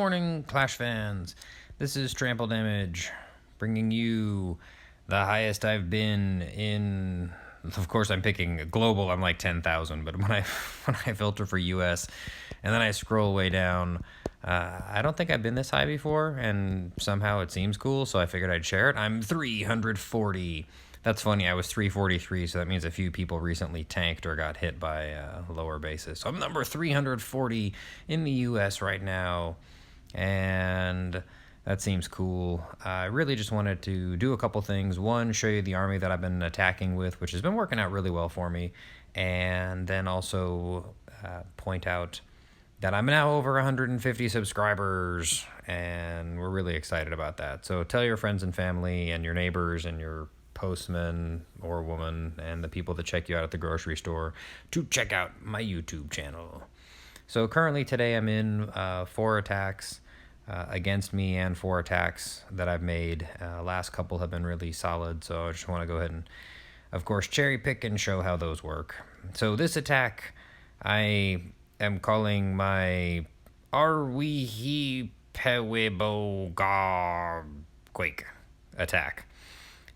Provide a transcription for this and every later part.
morning, Clash fans. This is Trample Damage, bringing you the highest I've been in. Of course, I'm picking global. I'm like 10,000, but when I filter for US, and then I scroll way down, I don't think I've been this high before, and somehow it seems cool, so I figured I'd share it. I'm 340. That's funny. I was 343, so that means a few people recently tanked or got hit by lower bases. So I'm number 340 in the US right now, and that seems cool. I really just wanted to do a couple things. One, show you the army that I've been attacking with, which has been working out really well for me, and then also point out that I'm now over 150 subscribers, and we're really excited about that. So tell your friends and family and your neighbors and your postman or woman and the people that check you out at the grocery store to check out my YouTube channel. So currently today I'm in 4 attacks against me and 4 attacks that I've made. Last couple have been really solid, so I just want to go ahead and, of course, cherry pick and show how those work. So this attack I am calling my Arwihi Pewebo Quake attack.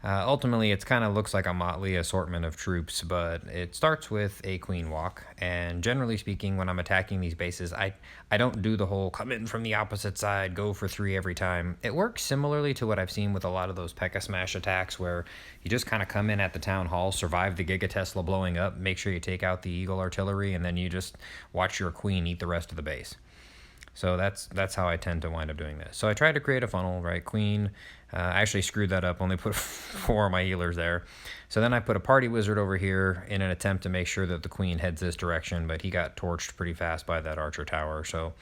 Ultimately, it kind of looks like a motley assortment of troops, but it starts with a queen walk, and generally speaking, when I'm attacking these bases, I don't do the whole come in from the opposite side, go for 3 every time. It works similarly to what I've seen with a lot of those P.E.K.K.A. Smash attacks, where you just kind of come in at the town hall, survive the Giga Tesla blowing up, make sure you take out the Eagle artillery, and then you just watch your queen eat the rest of the base. So that's how I tend to wind up doing this. So I tried to create a funnel, right? Queen. I actually screwed that up, only put 4 of my healers there. So then I put a party wizard over here in an attempt to make sure that the queen heads this direction, but he got torched pretty fast by that archer tower. So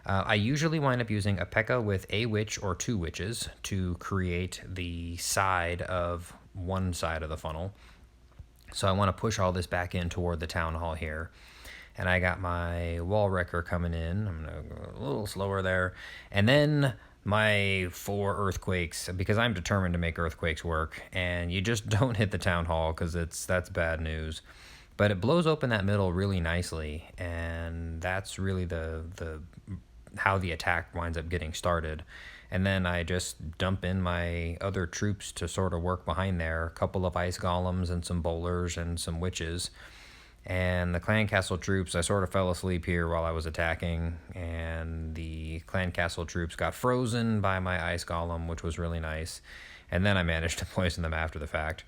I usually wind up using a P.E.K.K.A. with a witch or 2 witches to create the side of one side of the funnel. So I want to push all this back in toward the town hall here. And I got my wall wrecker coming in. I'm going to go a little slower there. And then my 4 earthquakes, because I'm determined to make earthquakes work. And you just don't hit the town hall because that's bad news. But it blows open that middle really nicely. And that's really the how the attack winds up getting started. And then I just dump in my other troops to sort of work behind there. A couple of ice golems and some bowlers and some witches. And the clan castle troops, I sort of fell asleep here while I was attacking, and the clan castle troops got frozen by my ice golem, which was really nice. And then I managed to poison them after the fact.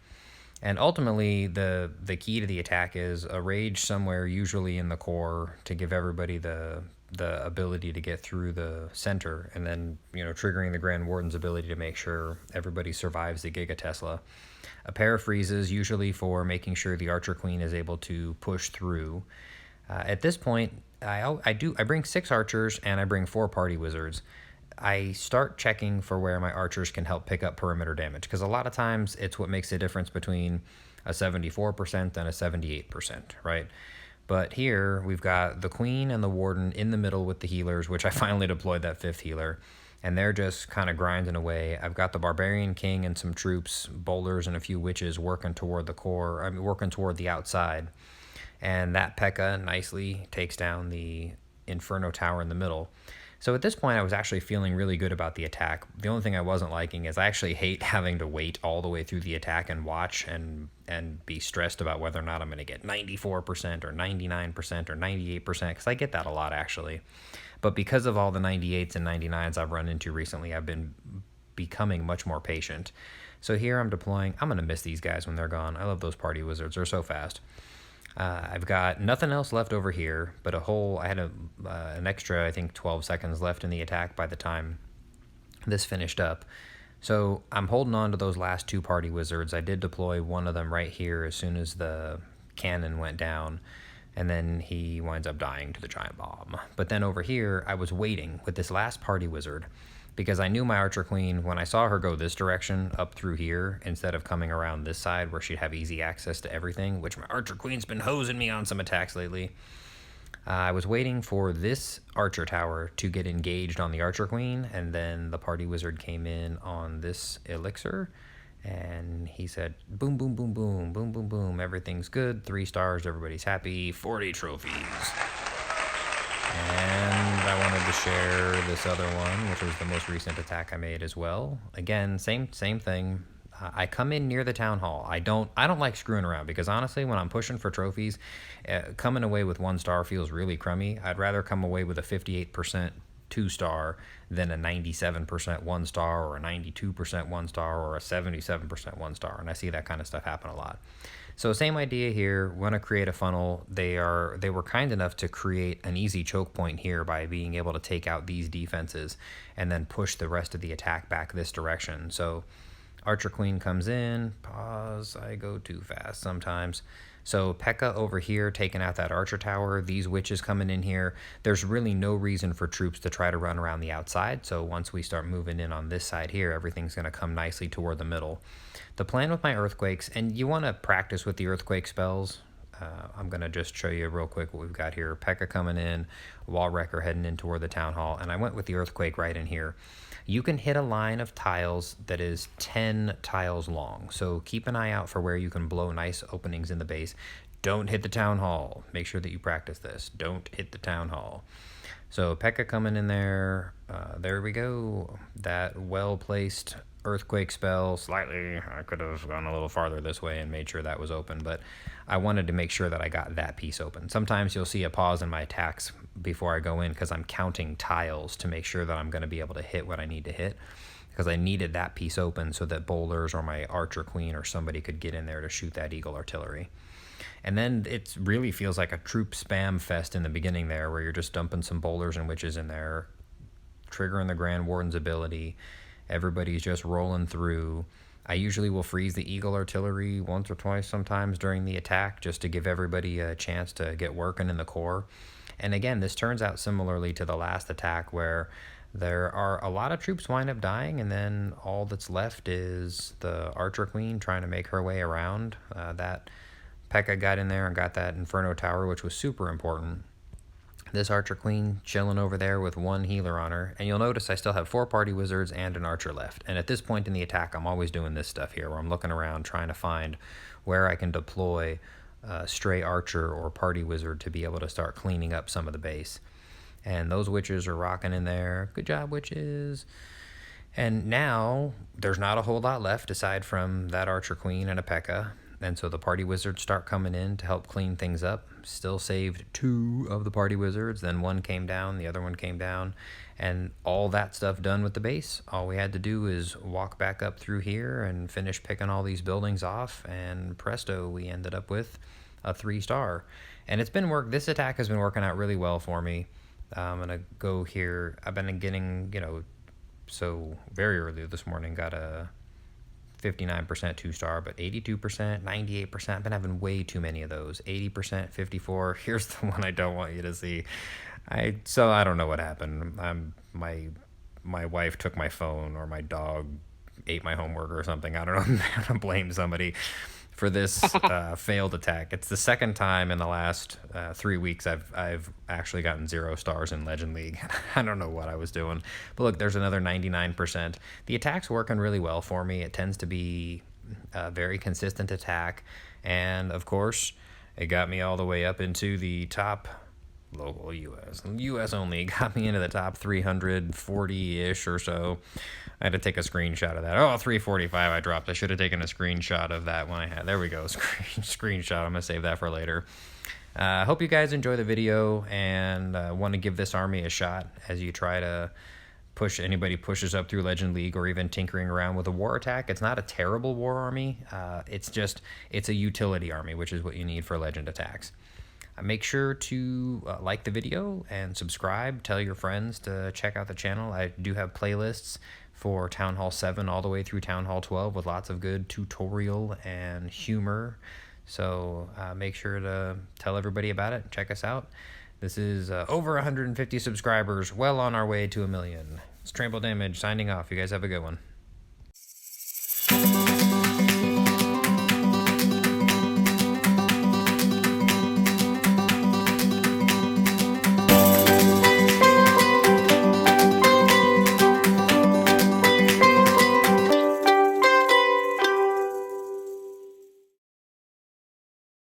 And ultimately, the key to the attack is a rage somewhere, usually in the core, to give everybody the ability to get through the center, and then, you know, triggering the Grand Warden's ability to make sure everybody survives the Giga Tesla. A pair of freezes, usually for making sure the Archer Queen is able to push through. At this point, I bring 6 archers and I bring 4 party wizards. I start checking for where my archers can help pick up perimeter damage, because a lot of times it's what makes the difference between a 74% and a 78%, right? But here we've got the Queen and the Warden in the middle with the healers, which I finally deployed that 5th healer. And they're just kind of grinding away. I've got the Barbarian King and some troops, bowlers and a few witches working toward the core. working toward the outside. And that P.E.K.K.A. nicely takes down the Inferno Tower in the middle. So at this point, I was actually feeling really good about the attack. The only thing I wasn't liking is I actually hate having to wait all the way through the attack and watch and be stressed about whether or not I'm going to get 94% or 99% or 98%, because I get that a lot, actually. But because of all the 98s and 99s I've run into recently, I've been becoming much more patient. So here I'm deploying. I'm going to miss these guys when they're gone. I love those party wizards. They're so fast. I've got nothing else left over here, but I had an extra, I think, 12 seconds left in the attack by the time this finished up. So I'm holding on to those last 2 party wizards. I did deploy one of them right here as soon as the cannon went down. And then he winds up dying to the giant bomb. But then over here, I was waiting with this last party wizard, because I knew my Archer Queen, when I saw her go this direction, up through here, instead of coming around this side where she'd have easy access to everything, which my Archer Queen's been hosing me on some attacks lately. I was waiting for this Archer Tower to get engaged on the Archer Queen, and then the party wizard came in on this elixir. And he said, boom, boom, boom, boom, boom, boom, boom. Everything's good. 3 stars. Everybody's happy. 40 trophies. And I wanted to share this other one, which was the most recent attack I made as well. Again, same thing. I come in near the town hall. I don't like screwing around because honestly, when I'm pushing for trophies, coming away with 1 star feels really crummy. I'd rather come away with a 58% 2-star than a 97% 1 star or a 92% 1 star or a 77% 1 star. And I see that kind of stuff happen a lot. So same idea here. Want to create a funnel. They were kind enough to create an easy choke point here by being able to take out these defenses and then push the rest of the attack back this direction. So Archer Queen comes in. Pause. I go too fast sometimes. So P.E.K.K.A. over here taking out that archer tower. These witches coming in here. There's really no reason for troops to try to run around the outside. So once we start moving in on this side here, everything's going to come nicely toward the middle. The plan with my earthquakes, and you want to practice with the earthquake spells. I'm going to just show you real quick what we've got here. P.E.K.K.A. coming in, Wall Wrecker heading in toward the town hall, and I went with the earthquake right in here. You can hit a line of tiles that is 10 tiles long, so keep an eye out for where you can blow nice openings in the base. Don't hit the town hall. Make sure that you practice this. Don't hit the town hall. So P.E.K.K.A. coming in there. There we go. That well-placed earthquake spell. Slightly, I could have gone a little farther this way and made sure that was open, but I wanted to make sure that I got that piece open. Sometimes you'll see a pause in my attacks before I go in because I'm counting tiles to make sure that I'm going to be able to hit what I need to hit, because I needed that piece open so that boulders or my archer queen or somebody could get in there to shoot that eagle artillery. And then it really feels like a troop spam fest in the beginning there, where you're just dumping some boulders and witches in there, triggering the Grand Warden's ability. Everybody's just rolling through. I usually will freeze the eagle artillery once or twice sometimes during the attack just to give everybody a chance to get working in the core. And again, this turns out similarly to the last attack, where there are a lot of troops wind up dying, and then all that's left is the archer queen trying to make her way around. That P.E.K.K.A. got in there and got that Inferno Tower, which was super important. This Archer Queen chilling over there with 1 healer on her. And you'll notice I still have 4 party wizards and an archer left. And at this point in the attack, I'm always doing this stuff here, where I'm looking around trying to find where I can deploy a stray archer or party wizard to be able to start cleaning up some of the base. And those witches are rocking in there. Good job, witches. And now there's not a whole lot left aside from that Archer Queen and a P.E.K.K.A. And so the party wizards start coming in to help clean things up. Still saved 2 of the party wizards. Then 1 came down, the other one came down. And all that stuff done with the base. All we had to do is walk back up through here and finish picking all these buildings off. And presto, we ended up with a 3-star. And it's been this attack has been working out really well for me. I'm going to go here. I've been getting, so very early this morning, got a 59% 2-star, but 82%, 98%. I've been having way too many of those. 80%, 54. Here's the one I don't want you to see. So I don't know what happened. My wife took my phone, or my dog ate my homework or something. I don't know. I'm gonna blame somebody for this failed attack. It's the second time in the last 3 weeks I've actually gotten 0 stars in Legend League. I don't know what I was doing. But look, there's another 99%. The attack's working really well for me. It tends to be a very consistent attack. And of course, it got me all the way up into the top local US only. Got me into the top 340-ish or so. I had to take a screenshot of that. Oh, 345 I dropped. I should have taken a screenshot of that one I had. There we go. Screenshot. I'm going to save that for later. Hope you guys enjoy the video and want to give this army a shot as you try to anybody pushes up through Legend League, or even tinkering around with a war attack. It's not a terrible war army. It's a utility army, which is what you need for Legend attacks. Make sure to like the video and subscribe. Tell your friends to check out the channel. I do have playlists for Town Hall 7 all the way through Town Hall 12 with lots of good tutorial and humor. So make sure to tell everybody about it. Check us out. This is over 150 subscribers, well on our way to 1 million. It's Trample Damage signing off. You guys have a good one.